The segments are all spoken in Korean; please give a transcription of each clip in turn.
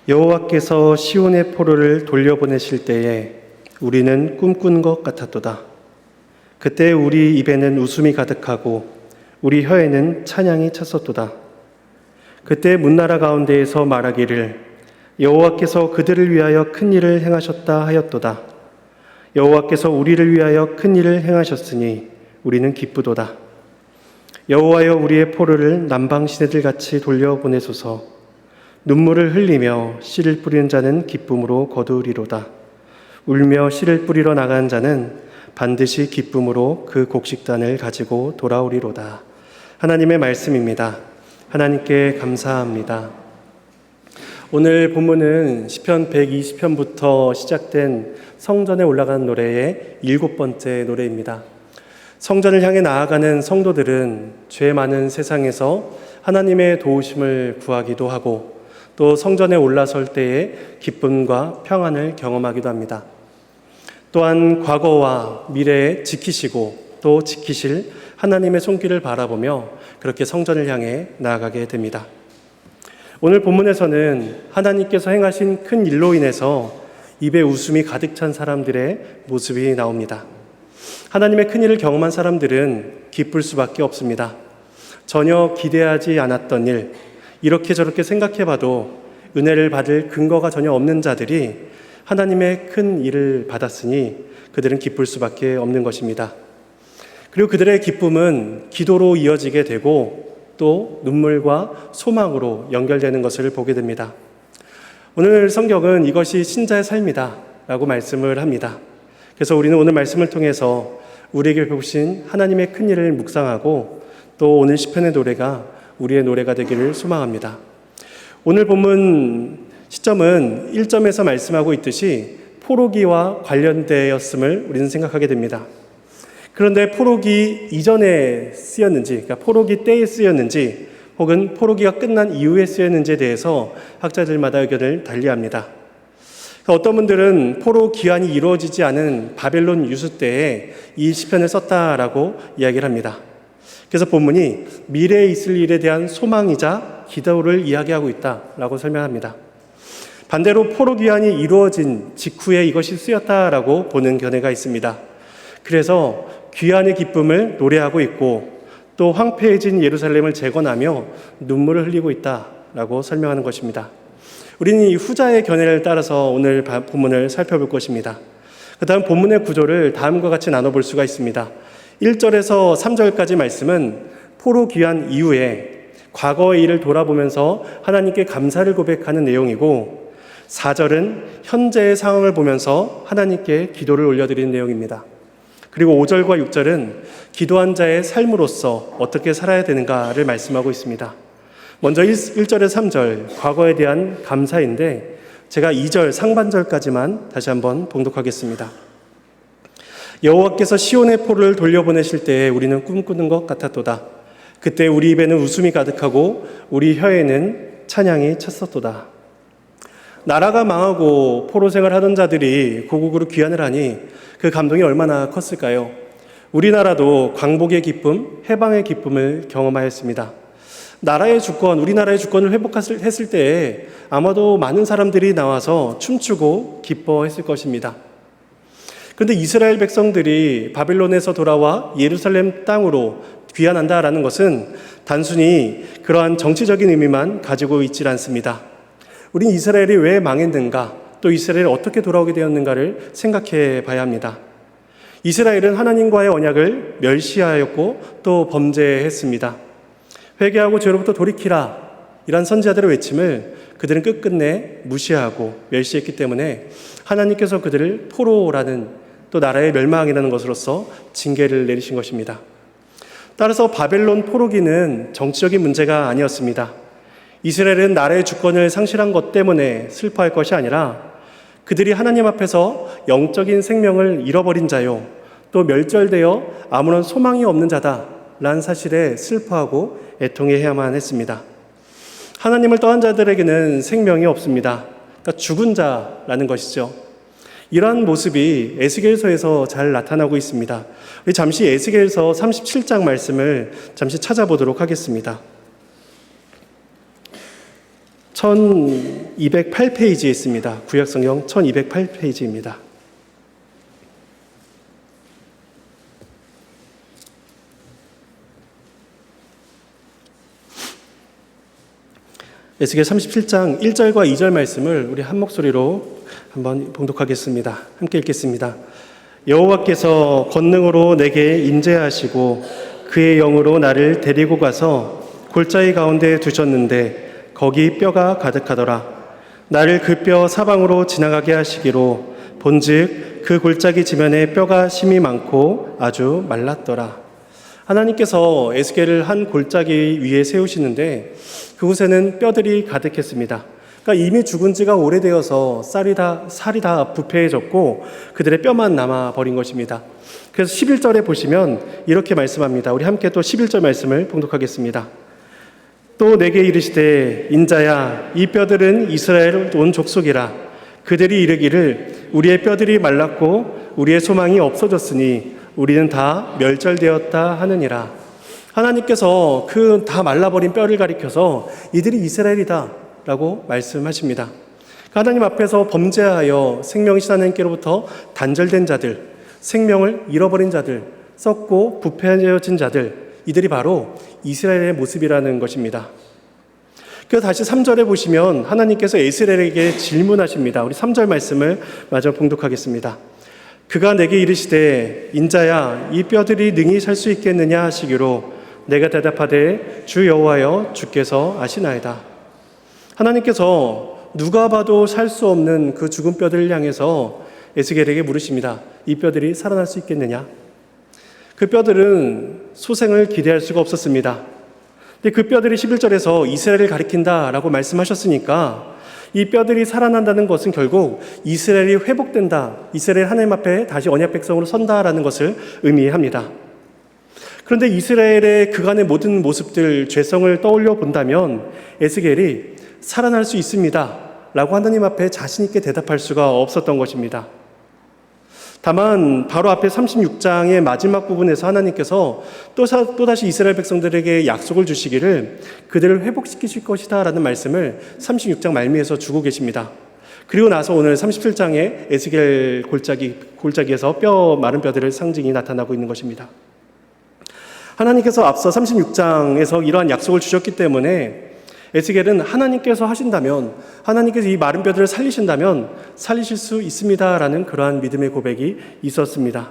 여호와께서 시온의 포로를 돌려보내실 때에 우리는 꿈꾼 것 같았도다. 그때 우리 입에는 웃음이 가득하고 우리 혀에는 찬양이 찼었도다. 그때 문나라 가운데에서 말하기를 여호와께서 그들을 위하여 큰 일을 행하셨다 하였도다. 여호와께서 우리를 위하여 큰 일을 행하셨으니 우리는 기쁘도다. 여호와여 우리의 포로를 남방 시내들같이 돌려보내소서. 눈물을 흘리며 씨를 뿌리는 자는 기쁨으로 거두리로다. 울며 씨를 뿌리러 나간 자는 반드시 기쁨으로 그 곡식단을 가지고 돌아오리로다. 하나님의 말씀입니다. 하나님께 감사합니다. 오늘 본문은 시편 120편부터 시작된 성전에 올라가는 노래의 7번째 노래입니다. 성전을 향해 나아가는 성도들은 죄 많은 세상에서 하나님의 도우심을 구하기도 하고 또 성전에 올라설 때의 기쁨과 평안을 경험하기도 합니다. 또한 과거와 미래에 지키시고 또 지키실 하나님의 손길을 바라보며 그렇게 성전을 향해 나아가게 됩니다. 오늘 본문에서는 하나님께서 행하신 큰 일로 인해서 입에 웃음이 가득 찬 사람들의 모습이 나옵니다. 하나님의 큰 일을 경험한 사람들은 기쁠 수밖에 없습니다. 전혀 기대하지 않았던 일, 이렇게 저렇게 생각해봐도 은혜를 받을 근거가 전혀 없는 자들이 하나님의 큰 일을 받았으니 그들은 기쁠 수밖에 없는 것입니다. 그리고 그들의 기쁨은 기도로 이어지게 되고 또 눈물과 소망으로 연결되는 것을 보게 됩니다. 오늘 성경은 이것이 신자의 삶이다 라고 말씀을 합니다. 그래서 우리는 오늘 말씀을 통해서 우리에게 베푸신 하나님의 큰 일을 묵상하고 또 오늘 시편의 노래가 우리의 노래가 되기를 소망합니다. 오늘 본문 시점은 1점에서 말씀하고 있듯이 포로기와 관련되었음을 우리는 생각하게 됩니다. 그런데 포로기 이전에 쓰였는지, 그러니까 포로기 때에 쓰였는지 혹은 포로기가 끝난 이후에 쓰였는지에 대해서 학자들마다 의견을 달리합니다. 어떤 분들은 포로 기한이 이루어지지 않은 바벨론 유수 때에 이 시편을 썼다라고 이야기를 합니다. 그래서 본문이 미래에 있을 일에 대한 소망이자 기도를 이야기하고 있다라고 설명합니다. 반대로 포로 기한이 이루어진 직후에 이것이 쓰였다라고 보는 견해가 있습니다. 그래서 귀환의 기쁨을 노래하고 있고 또 황폐해진 예루살렘을 재건하며 눈물을 흘리고 있다라고 설명하는 것입니다. 우리는 이 후자의 견해를 따라서 오늘 본문을 살펴볼 것입니다. 그 다음 본문의 구조를 다음과 같이 나눠볼 수가 있습니다. 1절에서 3절까지 말씀은 포로 귀환 이후에 과거의 일을 돌아보면서 하나님께 감사를 고백하는 내용이고 4절은 현재의 상황을 보면서 하나님께 기도를 올려드리는 내용입니다. 그리고 5절과 6절은 기도한 자의 삶으로서 어떻게 살아야 되는가를 말씀하고 있습니다. 먼저 1절에서 3절 과거에 대한 감사인데 제가 2절 상반절까지만 다시 한번 봉독하겠습니다. 여호와께서 시온의 포로를 돌려보내실 때에 우리는 꿈꾸는 것 같았도다. 그때 우리 입에는 웃음이 가득하고 우리 혀에는 찬양이 찼었도다. 나라가 망하고 포로 생활하던 자들이 고국으로 귀환을 하니 그 감동이 얼마나 컸을까요? 우리나라도 광복의 기쁨, 해방의 기쁨을 경험하였습니다. 나라의 주권, 우리나라의 주권을 회복했을 때에 아마도 많은 사람들이 나와서 춤추고 기뻐했을 것입니다. 그런데 이스라엘 백성들이 바벨론에서 돌아와 예루살렘 땅으로 귀환한다라는 것은 단순히 그러한 정치적인 의미만 가지고 있지 않습니다. 우린 이스라엘이 왜 망했는가, 또 이스라엘이 어떻게 돌아오게 되었는가를 생각해 봐야 합니다. 이스라엘은 하나님과의 언약을 멸시하였고 또 범죄했습니다. 회개하고 죄로부터 돌이키라, 이런 선지자들의 외침을 그들은 끝끝내 무시하고 멸시했기 때문에 하나님께서 그들을 포로라는 또 나라의 멸망이라는 것으로서 징계를 내리신 것입니다. 따라서 바벨론 포로기는 정치적인 문제가 아니었습니다. 이스라엘은 나라의 주권을 상실한 것 때문에 슬퍼할 것이 아니라 그들이 하나님 앞에서 영적인 생명을 잃어버린 자요, 또 멸절되어 아무런 소망이 없는 자다라는 사실에 슬퍼하고 애통해야만 했습니다. 하나님을 떠난 자들에게는 생명이 없습니다. 그러니까 죽은 자라는 것이죠. 이러한 모습이 에스겔서에서 잘 나타나고 있습니다. 우리 잠시 에스겔서 37장 말씀을 잠시 찾아보도록 하겠습니다. 1208페이지에 있습니다. 구약성경 1208페이지입니다. 에스겔 37장 1절과 2절 말씀을 우리 한 목소리로 한번 봉독하겠습니다. 함께 읽겠습니다. 여호와께서 권능으로 내게 임재하시고 그의 영으로 나를 데리고 가서 골짜기 가운데 두셨는데 거기 뼈가 가득하더라. 나를 그 뼈 사방으로 지나가게 하시기로 본즉 그 골짜기 지면에 뼈가 심이 많고 아주 말랐더라. 하나님께서 에스겔을 한 골짜기 위에 세우시는데 그곳에는 뼈들이 가득했습니다. 그러니까 이미 죽은 지가 오래되어서 살이 다 부패해졌고 그들의 뼈만 남아버린 것입니다. 그래서 11절에 보시면 이렇게 말씀합니다. 우리 함께 또 11절 말씀을 봉독하겠습니다. 또 내게 이르시되 인자야 이 뼈들은 이스라엘 온 족속이라. 그들이 이르기를 우리의 뼈들이 말랐고 우리의 소망이 없어졌으니 우리는 다 멸절되었다 하느니라. 하나님께서 그 다 말라버린 뼈를 가리켜서 이들이 이스라엘이다 라고 말씀하십니다. 하나님 앞에서 범죄하여 생명이 하나님께로부터 단절된 자들, 생명을 잃어버린 자들, 썩고 부패해진 자들, 이들이 바로 이스라엘의 모습이라는 것입니다. 그래서 다시 3절에 보시면 하나님께서 이스라엘에게 질문하십니다. 우리 3절 말씀을 마저 봉독하겠습니다. 그가 내게 이르시되 인자야 이 뼈들이 능히 살 수 있겠느냐 하시기로 내가 대답하되 주 여호와여 주께서 아시나이다. 하나님께서 누가 봐도 살 수 없는 그 죽은 뼈들을 향해서 에스겔에게 물으십니다. 이 뼈들이 살아날 수 있겠느냐? 그 뼈들은 소생을 기대할 수가 없었습니다. 근데 그 뼈들이 11절에서 이스라엘을 가리킨다라고 말씀하셨으니까 이 뼈들이 살아난다는 것은 결국 이스라엘이 회복된다, 이스라엘 하나님 앞에 다시 언약 백성으로 선다라는 것을 의미합니다. 그런데 이스라엘의 그간의 모든 모습들, 죄성을 떠올려 본다면 에스겔이 살아날 수 있습니다 라고 하나님 앞에 자신 있게 대답할 수가 없었던 것입니다. 다만 바로 앞에 36장의 마지막 부분에서 하나님께서 또다시 이스라엘 백성들에게 약속을 주시기를 그들을 회복시키실 것이다 라는 말씀을 36장 말미에서 주고 계십니다. 그리고 나서 오늘 37장에 에스겔 골짜기에서 마른 뼈들의 상징이 나타나고 있는 것입니다. 하나님께서 앞서 36장에서 이러한 약속을 주셨기 때문에 에스겔은 하나님께서 하신다면, 하나님께서 이 마른 뼈들을 살리신다면 살리실 수 있습니다라는 그러한 믿음의 고백이 있었습니다.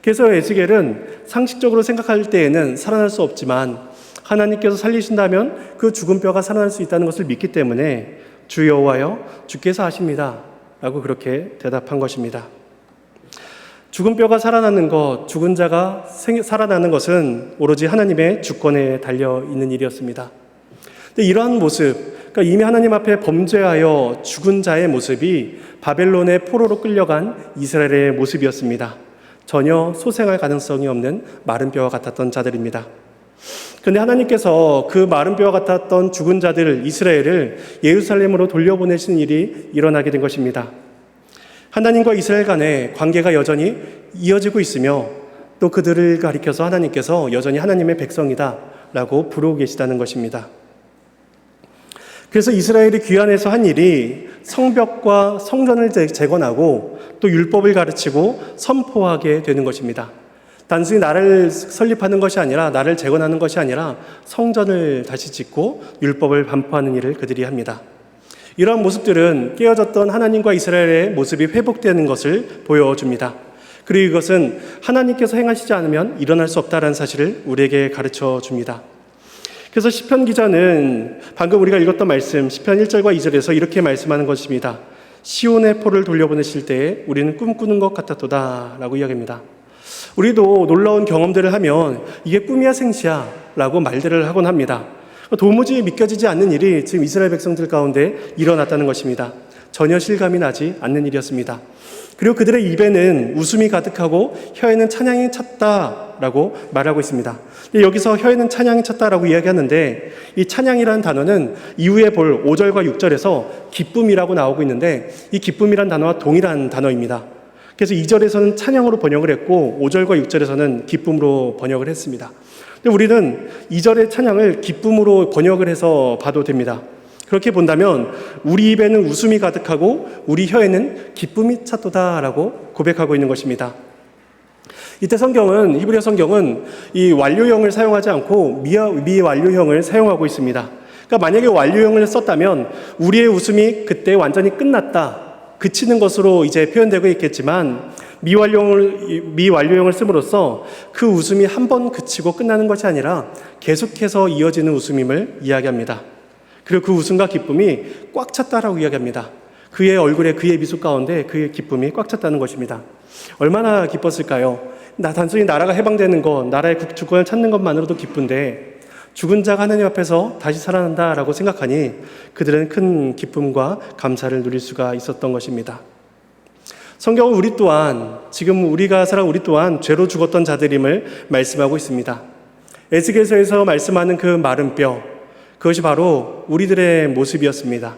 그래서 에스겔은 상식적으로 생각할 때에는 살아날 수 없지만 하나님께서 살리신다면 그 죽은 뼈가 살아날 수 있다는 것을 믿기 때문에 주 여호와여 주께서 하십니다 라고 그렇게 대답한 것입니다. 죽은 뼈가 살아나는 것, 죽은 자가 살아나는 것은 오로지 하나님의 주권에 달려있는 일이었습니다. 근데 이러한 모습, 그러니까 이미 하나님 앞에 범죄하여 죽은 자의 모습이 바벨론의 포로로 끌려간 이스라엘의 모습이었습니다. 전혀 소생할 가능성이 없는 마른 뼈와 같았던 자들입니다. 그런데 하나님께서 그 마른 뼈와 같았던 죽은 자들 이스라엘을 예루살렘으로 돌려보내시는 일이 일어나게 된 것입니다. 하나님과 이스라엘 간의 관계가 여전히 이어지고 있으며 또 그들을 가리켜서 하나님께서 여전히 하나님의 백성이다 라고 부르고 계시다는 것입니다. 그래서 이스라엘이 귀환해서 한 일이 성벽과 성전을 재건하고 또 율법을 가르치고 선포하게 되는 것입니다. 단순히 나를 설립하는 것이 아니라, 나를 재건하는 것이 아니라 성전을 다시 짓고 율법을 반포하는 일을 그들이 합니다. 이러한 모습들은 깨어졌던 하나님과 이스라엘의 모습이 회복되는 것을 보여줍니다. 그리고 이것은 하나님께서 행하시지 않으면 일어날 수 없다는 사실을 우리에게 가르쳐 줍니다. 그래서 시편 기자는 방금 우리가 읽었던 말씀 시편 1절과 2절에서 이렇게 말씀하는 것입니다. 시온의 포를 돌려보내실 때에 우리는 꿈꾸는 것 같았도다 라고 이야기합니다. 우리도 놀라운 경험들을 하면 이게 꿈이야 생시야 라고 말들을 하곤 합니다. 도무지 믿겨지지 않는 일이 지금 이스라엘 백성들 가운데 일어났다는 것입니다. 전혀 실감이 나지 않는 일이었습니다. 그리고 그들의 입에는 웃음이 가득하고 혀에는 찬양이 찼다라고 말하고 있습니다. 여기서 혀에는 찬양이 찼다라고 이야기하는데 이 찬양이라는 단어는 이후에 볼 5절과 6절에서 기쁨이라고 나오고 있는데 이 기쁨이란 단어와 동일한 단어입니다. 그래서 2절에서는 찬양으로 번역을 했고 5절과 6절에서는 기쁨으로 번역을 했습니다. 근데 우리는 2절의 찬양을 기쁨으로 번역을 해서 봐도 됩니다. 그렇게 본다면 우리 입에는 웃음이 가득하고 우리 혀에는 기쁨이 찼도다라고 고백하고 있는 것입니다. 이때 히브리어 성경은 이 완료형을 사용하지 않고 미완료형을 사용하고 있습니다. 그러니까 만약에 완료형을 썼다면 우리의 웃음이 그때 완전히 끝났다, 그치는 것으로 이제 표현되고 있겠지만 미완료형을 씀으로써 그 웃음이 한 번 그치고 끝나는 것이 아니라 계속해서 이어지는 웃음임을 이야기합니다. 그리고 그 웃음과 기쁨이 꽉 찼다라고 이야기합니다. 그의 얼굴에, 그의 미소 가운데 그의 기쁨이 꽉 찼다는 것입니다. 얼마나 기뻤을까요? 단순히 나라가 해방되는 것, 나라의 주권을 찾는 것만으로도 기쁜데 죽은 자가 하나님 앞에서 다시 살아난다라고 생각하니 그들은 큰 기쁨과 감사를 누릴 수가 있었던 것입니다. 성경은 지금 우리가 살아 우리 또한 죄로 죽었던 자들임을 말씀하고 있습니다. 에스겔서에서 말씀하는 그 마른 뼈, 그것이 바로 우리들의 모습이었습니다.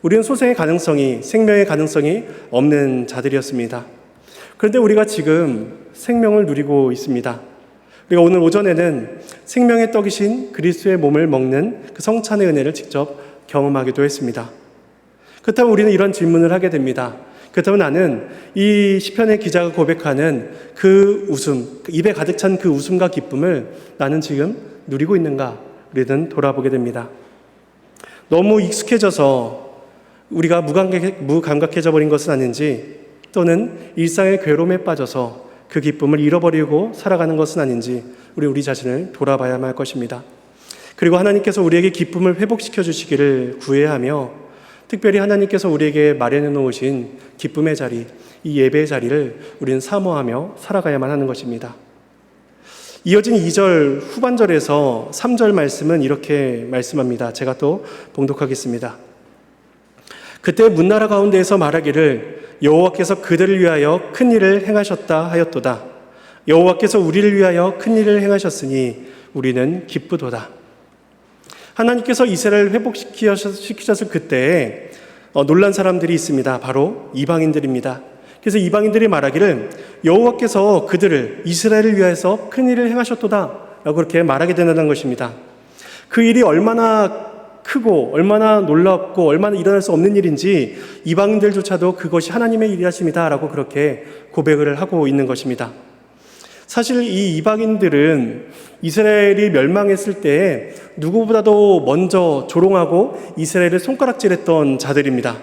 우리는 소생의 가능성이, 생명의 가능성이 없는 자들이었습니다. 그런데 우리가 지금 생명을 누리고 있습니다. 우리가 오늘 오전에는 생명의 떡이신 그리스도의 몸을 먹는 그 성찬의 은혜를 직접 경험하기도 했습니다. 그렇다면 우리는 이런 질문을 하게 됩니다. 그렇다면 나는 이 시편의 기자가 고백하는 그 웃음, 입에 가득 찬 그 웃음과 기쁨을 나는 지금 누리고 있는가? 우리는 돌아보게 됩니다. 너무 익숙해져서 우리가 무감각해져 버린 것은 아닌지, 또는 일상의 괴로움에 빠져서 그 기쁨을 잃어버리고 살아가는 것은 아닌지 우리 자신을 돌아봐야만 할 것입니다. 그리고 하나님께서 우리에게 기쁨을 회복시켜 주시기를 구해야 하며, 특별히 하나님께서 우리에게 마련해 놓으신 기쁨의 자리, 이 예배의 자리를 우리는 사모하며 살아가야만 하는 것입니다. 이어진 2절 후반절에서 3절 말씀은 이렇게 말씀합니다. 제가 또 봉독하겠습니다. 그때 문나라 가운데에서 말하기를 여호와께서 그들을 위하여 큰 일을 행하셨다 하였도다. 여호와께서 우리를 위하여 큰 일을 행하셨으니 우리는 기쁘도다. 하나님께서 이스라엘을 회복시키셨을 그때에 놀란 사람들이 있습니다. 바로 이방인들입니다. 그래서 이방인들이 말하기를 여호와께서 그들을, 이스라엘을 위해서 큰 일을 행하셨도다 라고 그렇게 말하게 된다는 것입니다. 그 일이 얼마나 크고 얼마나 놀랍고 얼마나 일어날 수 없는 일인지 이방인들조차도 그것이 하나님의 일이하심이다 라고 그렇게 고백을 하고 있는 것입니다. 사실 이 이방인들은 이스라엘이 멸망했을 때에 누구보다도 먼저 조롱하고 이스라엘을 손가락질했던 자들입니다.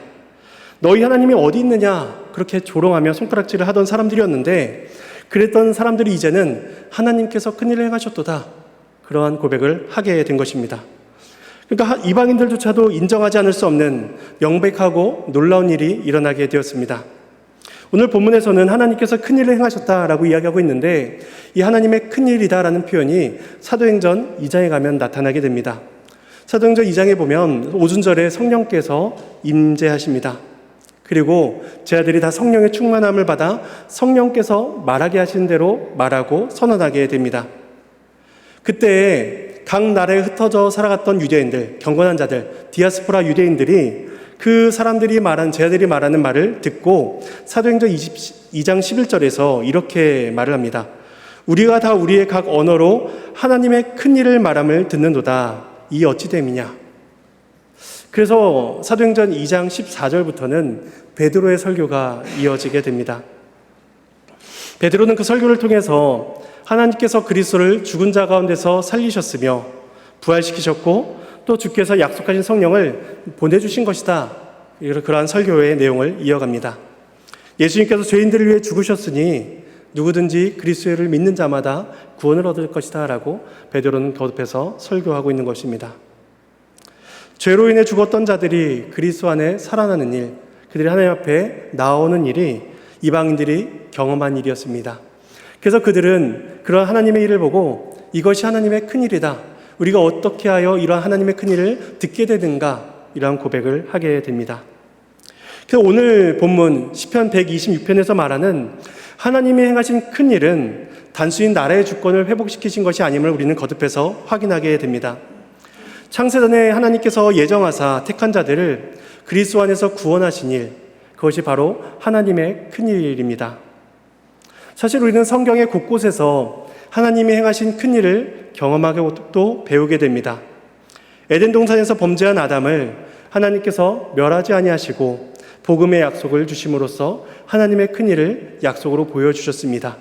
너희 하나님이 어디 있느냐 그렇게 조롱하며 손가락질을 하던 사람들이었는데, 그랬던 사람들이 이제는 하나님께서 큰일을 행하셨도다, 그러한 고백을 하게 된 것입니다. 그러니까 이방인들조차도 인정하지 않을 수 없는 명백하고 놀라운 일이 일어나게 되었습니다. 오늘 본문에서는 하나님께서 큰일을 행하셨다라고 이야기하고 있는데, 이 하나님의 큰일이다라는 표현이 사도행전 2장에 가면 나타나게 됩니다. 사도행전 2장에 보면 오순절에 성령께서 임재하십니다. 그리고 제 아들이 다 성령의 충만함을 받아 성령께서 말하게 하신 대로 말하고 선언하게 됩니다. 그때 각 나라에 흩어져 살아갔던 유대인들, 경건한 자들, 디아스포라 유대인들이 그 사람들이 말한, 제 아들이 말하는 말을 듣고 사도행전 2장 11절에서 이렇게 말을 합니다. 우리가 다 우리의 각 언어로 하나님의 큰 일을 말함을 듣는도다. 이 어찌 됨이냐. 그래서 사도행전 2장 14절부터는 베드로의 설교가 이어지게 됩니다. 베드로는 그 설교를 통해서 하나님께서 그리스도를 죽은 자 가운데서 살리셨으며 부활시키셨고 또 주께서 약속하신 성령을 보내주신 것이다. 그러한 설교의 내용을 이어갑니다. 예수님께서 죄인들을 위해 죽으셨으니 누구든지 그리스도를 믿는 자마다 구원을 얻을 것이다 라고 베드로는 거듭해서 설교하고 있는 것입니다. 죄로 인해 죽었던 자들이 그리스도 안에 살아나는 일, 그들이 하나님 앞에 나오는 일이 이방인들이 경험한 일이었습니다. 그래서 그들은 그런 하나님의 일을 보고 이것이 하나님의 큰일이다, 우리가 어떻게 하여 이러한 하나님의 큰일을 듣게 되는가, 이러한 고백을 하게 됩니다. 그래서 오늘 본문 시편 126편에서 말하는 하나님이 행하신 큰일은 단순히 나라의 주권을 회복시키신 것이 아님을 우리는 거듭해서 확인하게 됩니다. 창세전에 하나님께서 예정하사 택한 자들을 그리스도 안에서 구원하신 일, 그것이 바로 하나님의 큰일입니다. 사실 우리는 성경의 곳곳에서 하나님이 행하신 큰일을 경험하고 또 배우게 됩니다. 에덴 동산에서 범죄한 아담을 하나님께서 멸하지 아니하시고 복음의 약속을 주심으로써 하나님의 큰일을 약속으로 보여주셨습니다.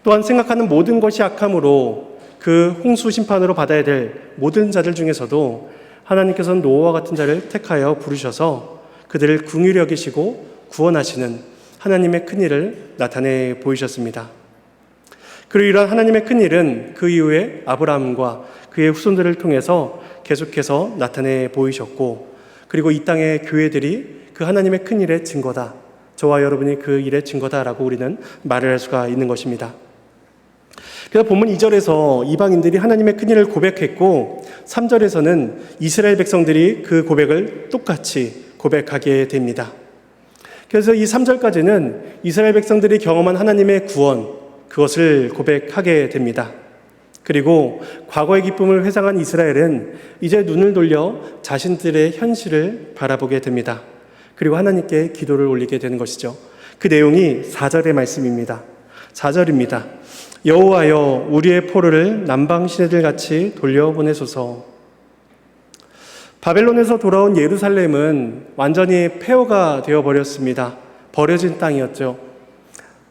또한 생각하는 모든 것이 악함으로 그 홍수 심판으로 받아야 될 모든 자들 중에서도 하나님께서는 노아와 같은 자를 택하여 부르셔서 그들을 긍휼히 여기시고 구원하시는 하나님의 큰일을 나타내 보이셨습니다. 그리고 이러한 하나님의 큰일은 그 이후에 아브라함과 그의 후손들을 통해서 계속해서 나타내 보이셨고, 그리고 이 땅의 교회들이 그 하나님의 큰일의 증거다, 저와 여러분이 그 일의 증거다라고 우리는 말을 할 수가 있는 것입니다. 그래서 본문 2절에서 이방인들이 하나님의 큰일을 고백했고 3절에서는 이스라엘 백성들이 그 고백을 똑같이 고백하게 됩니다. 그래서 이 3절까지는 이스라엘 백성들이 경험한 하나님의 구원, 그것을 고백하게 됩니다. 그리고 과거의 기쁨을 회상한 이스라엘은 이제 눈을 돌려 자신들의 현실을 바라보게 됩니다. 그리고 하나님께 기도를 올리게 되는 것이죠. 그 내용이 4절의 말씀입니다. 4절입니다. 여호와여, 우리의 포로를 남방 시내들 같이 돌려보내소서. 바벨론에서 돌아온 예루살렘은 완전히 폐허가 되어버렸습니다. 버려진 땅이었죠.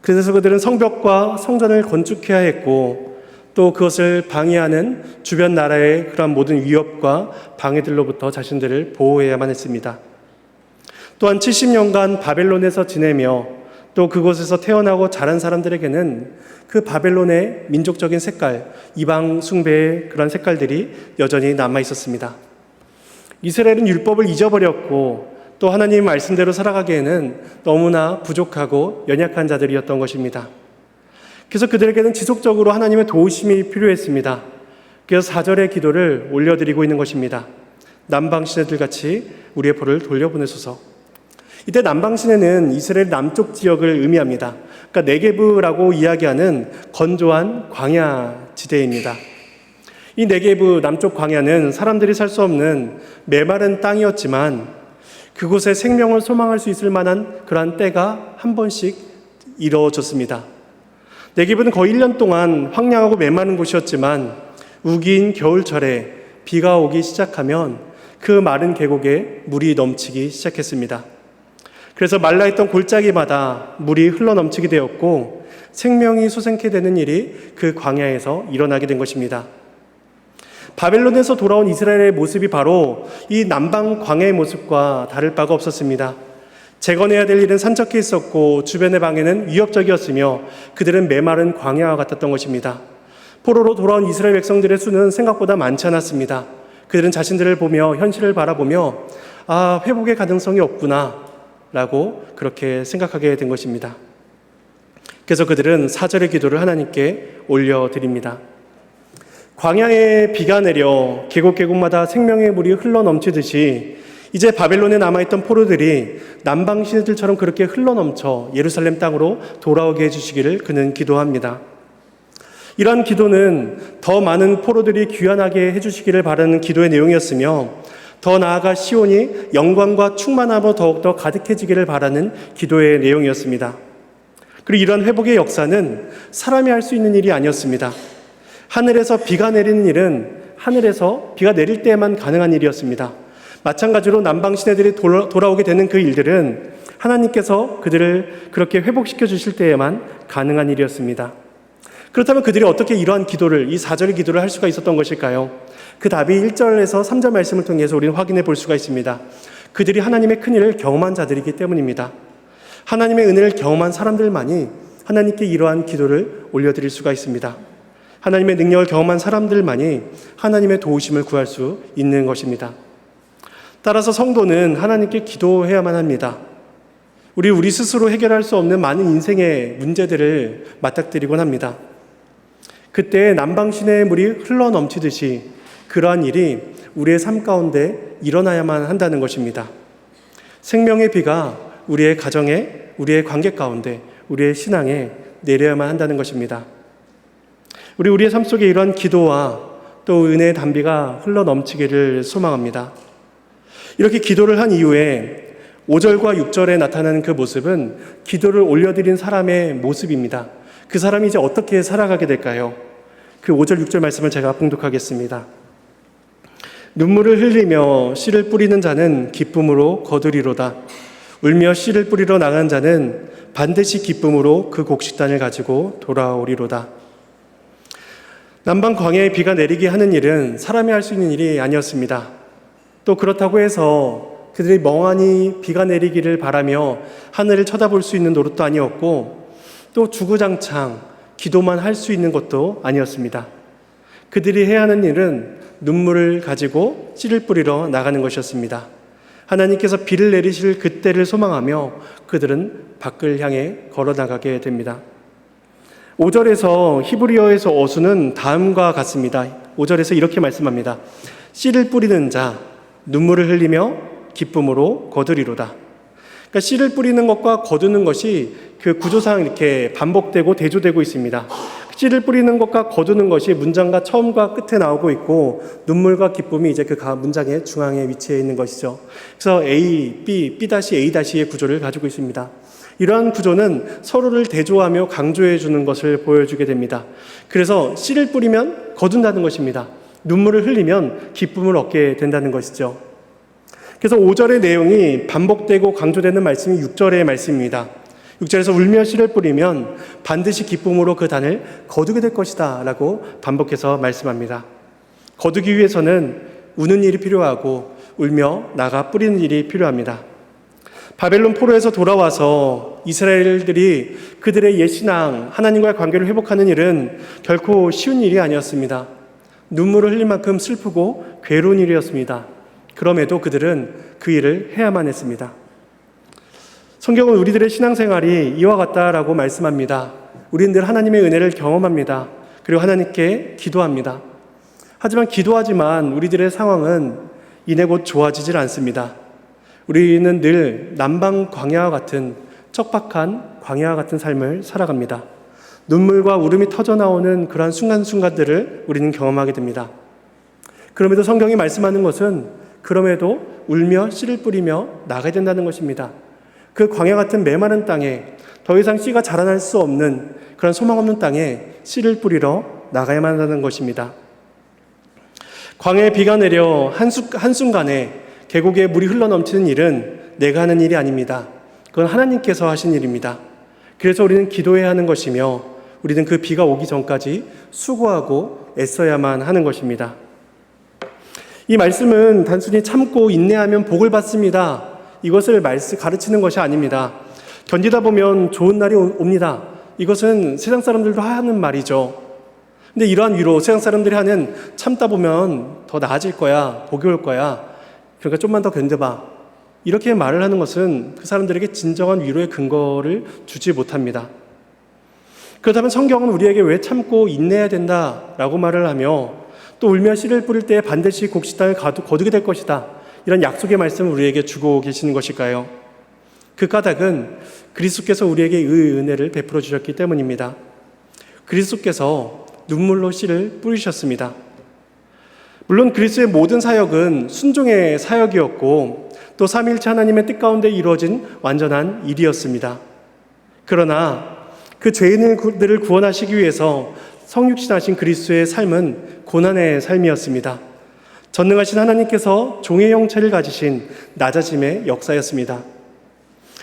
그래서 그들은 성벽과 성전을 건축해야 했고, 또 그것을 방해하는 주변 나라의 그러한 모든 위협과 방해들로부터 자신들을 보호해야만 했습니다. 또한 70년간 바벨론에서 지내며 또 그곳에서 태어나고 자란 사람들에게는 그 바벨론의 민족적인 색깔, 이방 숭배의 그런 색깔들이 여전히 남아 있었습니다. 이스라엘은 율법을 잊어버렸고 또 하나님의 말씀대로 살아가기에는 너무나 부족하고 연약한 자들이었던 것입니다. 그래서 그들에게는 지속적으로 하나님의 도우심이 필요했습니다. 그래서 4절의 기도를 올려드리고 있는 것입니다. 남방 시내들 같이 우리의 포를 돌려보내소서. 이때 남방 시내는 이스라엘 남쪽 지역을 의미합니다. 그러니까 네게브라고 이야기하는 건조한 광야 지대입니다. 이 네게브 남쪽 광야는 사람들이 살 수 없는 메마른 땅이었지만 그곳에 생명을 소망할 수 있을 만한 그러한 때가 한 번씩 이루어졌습니다. 네게브는 거의 1년 동안 황량하고 메마른 곳이었지만 우기인 겨울철에 비가 오기 시작하면 그 마른 계곡에 물이 넘치기 시작했습니다. 그래서 말라있던 골짜기마다 물이 흘러넘치게 되었고 생명이 솟게 되는 일이 그 광야에서 일어나게 된 것입니다. 바벨론에서 돌아온 이스라엘의 모습이 바로 이 남방 광야의 모습과 다를 바가 없었습니다. 재건해야 될 일은 산적해 있었고 주변의 방해는 위협적이었으며 그들은 메마른 광야와 같았던 것입니다. 포로로 돌아온 이스라엘 백성들의 수는 생각보다 많지 않았습니다. 그들은 자신들을 보며 현실을 바라보며 회복의 가능성이 없구나 라고 그렇게 생각하게 된 것입니다. 그래서 그들은 4절의 기도를 하나님께 올려드립니다. 광야에 비가 내려 계곡마다 생명의 물이 흘러넘치듯이 이제 바벨론에 남아있던 포로들이 남방 시내들처럼 그렇게 흘러넘쳐 예루살렘 땅으로 돌아오게 해주시기를 그는 기도합니다. 이러한 기도는 더 많은 포로들이 귀환하게 해주시기를 바라는 기도의 내용이었으며 더 나아가 시온이 영광과 충만함으로 더욱더 가득해지기를 바라는 기도의 내용이었습니다. 그리고 이런 회복의 역사는 사람이 할 수 있는 일이 아니었습니다. 하늘에서 비가 내리는 일은 하늘에서 비가 내릴 때에만 가능한 일이었습니다. 마찬가지로 남방 시내들이 돌아오게 되는 그 일들은 하나님께서 그들을 그렇게 회복시켜 주실 때에만 가능한 일이었습니다. 그렇다면 그들이 어떻게 이러한 기도를, 이 4절의 기도를 할 수가 있었던 것일까요? 그 답이 1절에서 3절 말씀을 통해서 우리는 확인해 볼 수가 있습니다. 그들이 하나님의 큰일을 경험한 자들이기 때문입니다. 하나님의 은혜를 경험한 사람들만이 하나님께 이러한 기도를 올려드릴 수가 있습니다. 하나님의 능력을 경험한 사람들만이 하나님의 도우심을 구할 수 있는 것입니다. 따라서 성도는 하나님께 기도해야만 합니다. 우리 스스로 해결할 수 없는 많은 인생의 문제들을 맞닥뜨리곤 합니다. 그때 남방 시내의 물이 흘러넘치듯이 그러한 일이 우리의 삶 가운데 일어나야만 한다는 것입니다. 생명의 비가 우리의 가정에, 우리의 관계 가운데, 우리의 신앙에 내려야만 한다는 것입니다. 우리의 삶 속에 이러한 기도와 또 은혜의 단비가 흘러넘치기를 소망합니다. 이렇게 기도를 한 이후에 5절과 6절에 나타나는 그 모습은 기도를 올려드린 사람의 모습입니다. 그 사람이 이제 어떻게 살아가게 될까요? 그 5절, 6절 말씀을 제가 봉독하겠습니다. 눈물을 흘리며 씨를 뿌리는 자는 기쁨으로 거두리로다. 울며 씨를 뿌리러 나간 자는 반드시 기쁨으로 그 곡식단을 가지고 돌아오리로다. 남방 광야에 비가 내리게 하는 일은 사람이 할 수 있는 일이 아니었습니다. 또 그렇다고 해서 그들이 멍하니 비가 내리기를 바라며 하늘을 쳐다볼 수 있는 노릇도 아니었고, 또 주구장창 기도만 할 수 있는 것도 아니었습니다. 그들이 해야 하는 일은 눈물을 가지고 씨를 뿌리러 나가는 것이었습니다. 하나님께서 비를 내리실 그때를 소망하며 그들은 밖을 향해 걸어 나가게 됩니다. 5절에서 히브리어에서 어수는 다음과 같습니다. 5절에서 이렇게 말씀합니다. 씨를 뿌리는 자, 눈물을 흘리며 기쁨으로 거두리로다. 그러니까 씨를 뿌리는 것과 거두는 것이 그 구조상 이렇게 반복되고 대조되고 있습니다. 씨를 뿌리는 것과 거두는 것이 문장과 처음과 끝에 나오고 있고, 눈물과 기쁨이 이제 그 문장의 중앙에 위치해 있는 것이죠. 그래서 A, B, B-A-의 구조를 가지고 있습니다. 이러한 구조는 서로를 대조하며 강조해 주는 것을 보여주게 됩니다. 그래서 씨를 뿌리면 거둔다는 것입니다. 눈물을 흘리면 기쁨을 얻게 된다는 것이죠. 그래서 5절의 내용이 반복되고 강조되는 말씀이 6절의 말씀입니다. 6절에서 울며 씨를 뿌리면 반드시 기쁨으로 그 단을 거두게 될 것이다 라고 반복해서 말씀합니다. 거두기 위해서는 우는 일이 필요하고 울며 나가 뿌리는 일이 필요합니다. 바벨론 포로에서 돌아와서 이스라엘들이 그들의 옛신앙, 하나님과의 관계를 회복하는 일은 결코 쉬운 일이 아니었습니다. 눈물을 흘릴 만큼 슬프고 괴로운 일이었습니다. 그럼에도 그들은 그 일을 해야만 했습니다. 성경은 우리들의 신앙생활이 이와 같다라고 말씀합니다. 우리는 늘 하나님의 은혜를 경험합니다. 그리고 하나님께 기도합니다. 하지만 기도하지만 우리들의 상황은 이내 곧 좋아지질 않습니다. 우리는 늘 남방 광야와 같은 척박한 광야와 같은 삶을 살아갑니다. 눈물과 울음이 터져나오는 그러한 순간순간들을 우리는 경험하게 됩니다. 그럼에도 성경이 말씀하는 것은 그럼에도 울며 씨를 뿌리며 나가야 된다는 것입니다. 그 광야 같은 메마른 땅에 더 이상 씨가 자라날 수 없는 그런 소망 없는 땅에 씨를 뿌리러 나가야만 한다는 것입니다. 광야에 비가 내려 한순간에 계곡에 물이 흘러넘치는 일은 내가 하는 일이 아닙니다. 그건 하나님께서 하신 일입니다. 그래서 우리는 기도해야 하는 것이며 우리는 그 비가 오기 전까지 수고하고 애써야만 하는 것입니다. 이 말씀은 단순히 참고 인내하면 복을 받습니다, 이것을 가르치는 것이 아닙니다. 견디다 보면 좋은 날이 옵니다. 이것은 세상 사람들도 하는 말이죠. 근데 이러한 위로, 세상 사람들이 하는 참다 보면 더 나아질 거야, 복이 올 거야, 그러니까 좀만 더 견뎌봐, 이렇게 말을 하는 것은 그 사람들에게 진정한 위로의 근거를 주지 못합니다. 그렇다면 성경은 우리에게 왜 참고 인내해야 된다라고 말을 하며 또 울며 씨를 뿌릴 때 반드시 곡식단을 거두게 될 것이다, 이런 약속의 말씀을 우리에게 주고 계시는 것일까요? 그 까닭은 그리스도께서 우리에게 의 은혜를 베풀어 주셨기 때문입니다. 그리스도께서 눈물로 씨를 뿌리셨습니다. 물론 그리스도의 모든 사역은 순종의 사역이었고 또 삼위일체 하나님의 뜻 가운데 이루어진 완전한 일이었습니다. 그러나 그 죄인들을 구원하시기 위해서 성육신하신 그리스도의 삶은 고난의 삶이었습니다. 전능하신 하나님께서 종의 형체를 가지신 낮아짐의 역사였습니다.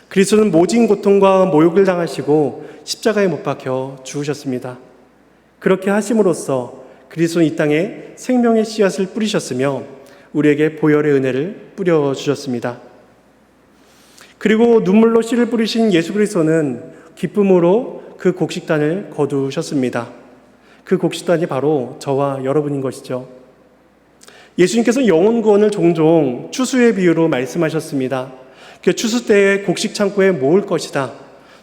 그리스도는 모진 고통과 모욕을 당하시고 십자가에 못 박혀 죽으셨습니다. 그렇게 하심으로써 그리스도는 이 땅에 생명의 씨앗을 뿌리셨으며 우리에게 보혈의 은혜를 뿌려주셨습니다. 그리고 눈물로 씨를 뿌리신 예수 그리스도는 기쁨으로 그 곡식단을 거두셨습니다. 그 곡식단이 바로 저와 여러분인 것이죠. 예수님께서 영혼 구원을 종종 추수의 비유로 말씀하셨습니다. 그 추수 때에 곡식 창고에 모을 것이다,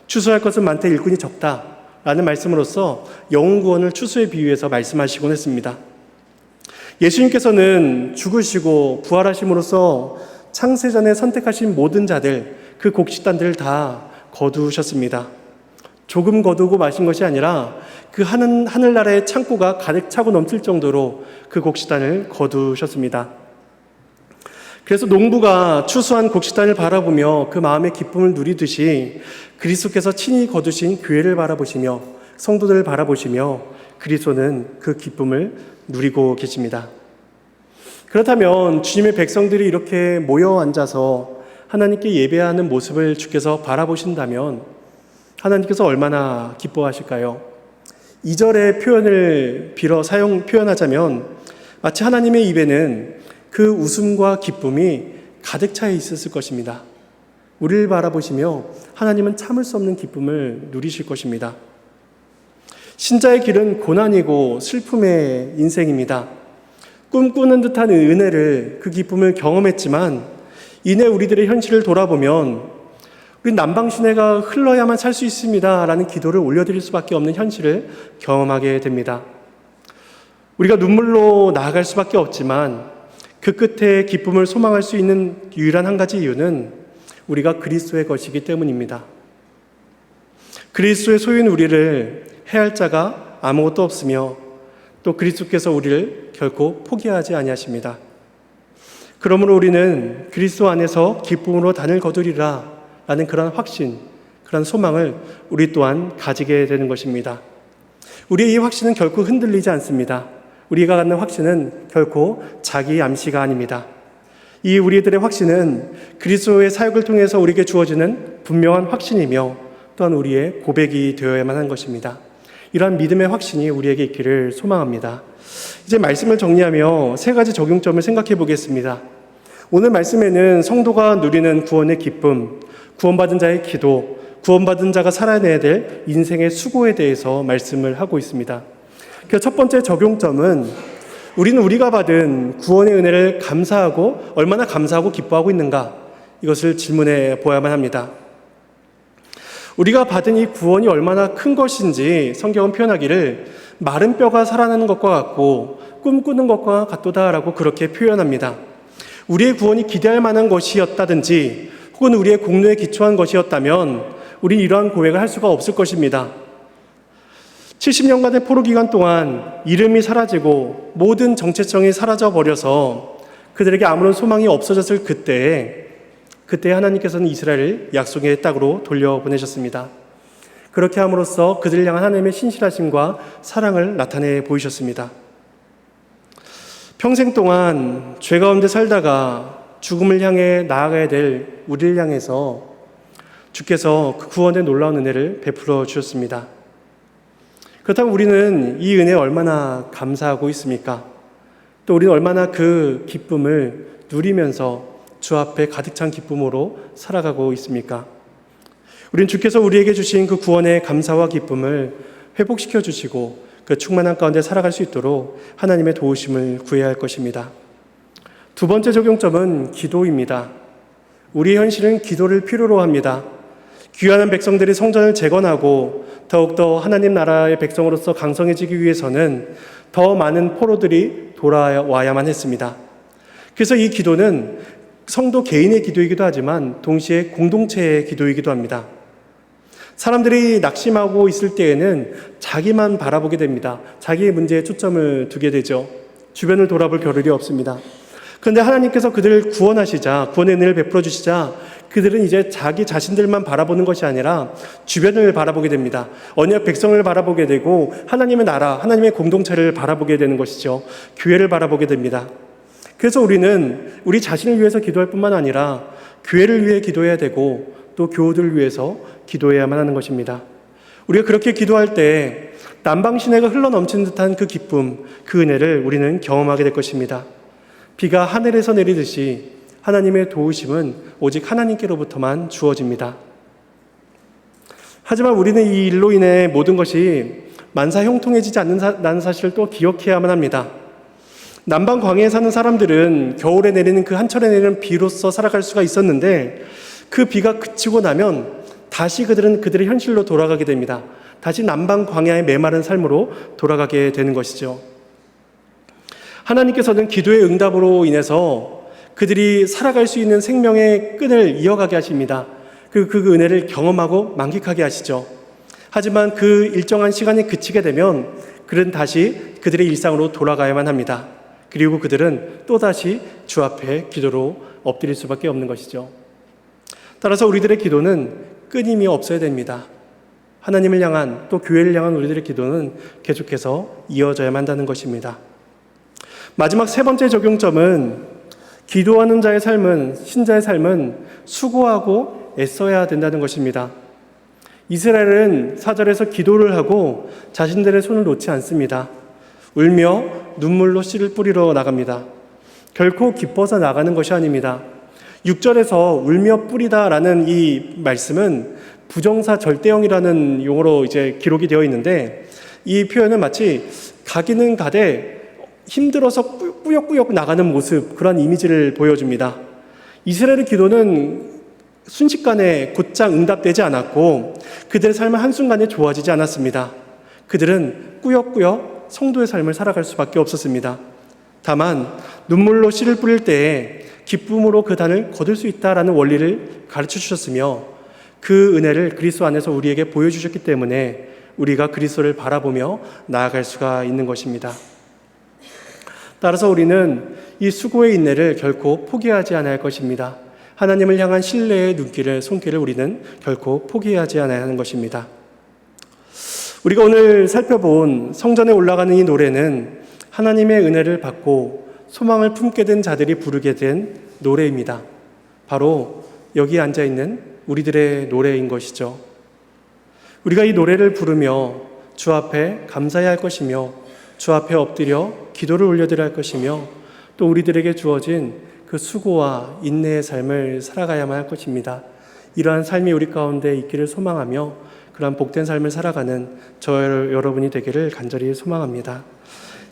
추수할 것은 많되 일꾼이 적다 라는 말씀으로써 영혼 구원을 추수의 비유에서 말씀하시곤 했습니다. 예수님께서는 죽으시고 부활하심으로써 창세전에 선택하신 모든 자들, 그 곡식단들을 다 거두셨습니다. 조금 거두고 마신 것이 아니라 그 하늘나라의 창고가 가득 차고 넘칠 정도로 그 곡식단을 거두셨습니다. 그래서 농부가 추수한 곡식단을 바라보며 그 마음의 기쁨을 누리듯이 그리스도께서 친히 거두신 교회를 바라보시며 성도들을 바라보시며 그리스도는 그 기쁨을 누리고 계십니다. 그렇다면 주님의 백성들이 이렇게 모여 앉아서 하나님께 예배하는 모습을 주께서 바라보신다면 하나님께서 얼마나 기뻐하실까요? 2절의 표현을 표현하자면 마치 하나님의 입에는 그 웃음과 기쁨이 가득 차 있었을 것입니다. 우리를 바라보시며 하나님은 참을 수 없는 기쁨을 누리실 것입니다. 신자의 길은 고난이고 슬픔의 인생입니다. 꿈꾸는 듯한 은혜를, 그 기쁨을 경험했지만 이내 우리들의 현실을 돌아보면 우리 남방신해가 흘러야만 살 수 있습니다 라는 기도를 올려드릴 수밖에 없는 현실을 경험하게 됩니다. 우리가 눈물로 나아갈 수밖에 없지만 그 끝에 기쁨을 소망할 수 있는 유일한 한 가지 이유는 우리가 그리스도의 것이기 때문입니다. 그리스도의 소유인 우리를 해할 자가 아무것도 없으며 또 그리스도께서 우리를 결코 포기하지 아니하십니다. 그러므로 우리는 그리스도 안에서 기쁨으로 단을 거두리라 라는 그런 확신, 그런 소망을 우리 또한 가지게 되는 것입니다. 우리의 이 확신은 결코 흔들리지 않습니다. 우리가 갖는 확신은 결코 자기 암시가 아닙니다. 이 우리들의 확신은 그리스도의 사역을 통해서 우리에게 주어지는 분명한 확신이며 또한 우리의 고백이 되어야만 한 것입니다. 이러한 믿음의 확신이 우리에게 있기를 소망합니다. 이제 말씀을 정리하며 세 가지 적용점을 생각해 보겠습니다. 오늘 말씀에는 성도가 누리는 구원의 기쁨, 구원받은 자의 기도, 구원받은 자가 살아내야 될 인생의 수고에 대해서 말씀을 하고 있습니다. 그 첫 번째 적용점은 우리는 우리가 받은 구원의 은혜를 감사하고 얼마나 감사하고 기뻐하고 있는가, 이것을 질문해 보아야만 합니다. 우리가 받은 이 구원이 얼마나 큰 것인지 성경은 표현하기를 마른 뼈가 살아나는 것과 같고 꿈꾸는 것과 같도다라고 그렇게 표현합니다. 우리의 구원이 기대할 만한 것이었다든지 혹은 우리의 공로에 기초한 것이었다면 우리는 이러한 고백을 할 수가 없을 것입니다. 70년간의 포로 기간 동안 이름이 사라지고 모든 정체성이 사라져버려서 그들에게 아무런 소망이 없어졌을 그때 하나님께서는 이스라엘을 약속의 땅으로 돌려보내셨습니다. 그렇게 함으로써 그들을 향한 하나님의 신실하심과 사랑을 나타내 보이셨습니다. 평생 동안 죄 가운데 살다가 죽음을 향해 나아가야 될 우리를 향해서 주께서 그 구원의 놀라운 은혜를 베풀어 주셨습니다. 그렇다면 우리는 이 은혜에 얼마나 감사하고 있습니까? 또 우리는 얼마나 그 기쁨을 누리면서 주 앞에 가득 찬 기쁨으로 살아가고 있습니까? 우리는 주께서 우리에게 주신 그 구원의 감사와 기쁨을 회복시켜 주시고 그 충만한 가운데 살아갈 수 있도록 하나님의 도우심을 구해야 할 것입니다. 두 번째 적용점은 기도입니다. 우리의 현실은 기도를 필요로 합니다. 귀환한 백성들이 성전을 재건하고 더욱더 하나님 나라의 백성으로서 강성해지기 위해서는 더 많은 포로들이 돌아와야만 했습니다. 그래서 이 기도는 성도 개인의 기도이기도 하지만 동시에 공동체의 기도이기도 합니다. 사람들이 낙심하고 있을 때에는 자기만 바라보게 됩니다. 자기의 문제에 초점을 두게 되죠. 주변을 돌아볼 겨를이 없습니다. 그런데 하나님께서 그들을 구원하시자, 구원의 은혜를 베풀어 주시자 그들은 이제 자기 자신들만 바라보는 것이 아니라 주변을 바라보게 됩니다. 언약 백성을 바라보게 되고 하나님의 나라, 하나님의 공동체를 바라보게 되는 것이죠. 교회를 바라보게 됩니다. 그래서 우리는 우리 자신을 위해서 기도할 뿐만 아니라 교회를 위해 기도해야 되고 또 교우들을 위해서 기도해야만 하는 것입니다. 우리가 그렇게 기도할 때 남방신해가 흘러넘치는 듯한 그 기쁨, 그 은혜를 우리는 경험하게 될 것입니다. 비가 하늘에서 내리듯이 하나님의 도우심은 오직 하나님께로부터만 주어집니다. 하지만 우리는 이 일로 인해 모든 것이 만사형통해지지 않는다는 사실을 또 기억해야만 합니다. 남방 광야에 사는 사람들은 겨울에 내리는 그 한철에 내리는 비로써 살아갈 수가 있었는데 그 비가 그치고 나면 다시 그들은 그들의 현실로 돌아가게 됩니다. 다시 남방 광야의 메마른 삶으로 돌아가게 되는 것이죠. 하나님께서는 기도의 응답으로 인해서 그들이 살아갈 수 있는 생명의 끈을 이어가게 하십니다. 그 은혜를 경험하고 만끽하게 하시죠. 하지만 그 일정한 시간이 그치게 되면 그들은 다시 그들의 일상으로 돌아가야만 합니다. 그리고 그들은 또다시 주 앞에 기도로 엎드릴 수밖에 없는 것이죠. 따라서 우리들의 기도는 끊임이 없어야 됩니다. 하나님을 향한 또 교회를 향한 우리들의 기도는 계속해서 이어져야만 한다는 것입니다. 마지막 세 번째 적용점은 기도하는 자의 삶은, 신자의 삶은 수고하고 애써야 된다는 것입니다. 이스라엘은 4절에서 기도를 하고 자신들의 손을 놓지 않습니다. 울며 눈물로 씨를 뿌리러 나갑니다. 결코 기뻐서 나가는 것이 아닙니다. 6절에서 울며 뿌리다라는 이 말씀은 부정사 절대형이라는 용어로 이제 기록이 되어 있는데, 이 표현은 마치 가기는 가되 힘들어서 꾸역꾸역 나가는 모습, 그런 이미지를 보여줍니다. 이스라엘의 기도는 순식간에 곧장 응답되지 않았고 그들의 삶은 한순간에 좋아지지 않았습니다. 그들은 꾸역꾸역 성도의 삶을 살아갈 수밖에 없었습니다. 다만 눈물로 씨를 뿌릴 때에 기쁨으로 그 단을 거둘 수 있다라는 원리를 가르쳐 주셨으며, 그 은혜를 그리스도 안에서 우리에게 보여주셨기 때문에 우리가 그리스도를 바라보며 나아갈 수가 있는 것입니다. 따라서 우리는 이 수고의 인내를 결코 포기하지 않아야 할 것입니다. 하나님을 향한 신뢰의 눈길을, 손길을 우리는 결코 포기하지 않아야 하는 것입니다. 우리가 오늘 살펴본 성전에 올라가는 이 노래는 하나님의 은혜를 받고 소망을 품게 된 자들이 부르게 된 노래입니다. 바로 여기 앉아있는 우리들의 노래인 것이죠. 우리가 이 노래를 부르며 주 앞에 감사해야 할 것이며, 주 앞에 엎드려 기도를 올려드려야 할 것이며, 또 우리들에게 주어진 그 수고와 인내의 삶을 살아가야만 할 것입니다. 이러한 삶이 우리 가운데 있기를 소망하며 그러한 복된 삶을 살아가는 저 여러분이 되기를 간절히 소망합니다.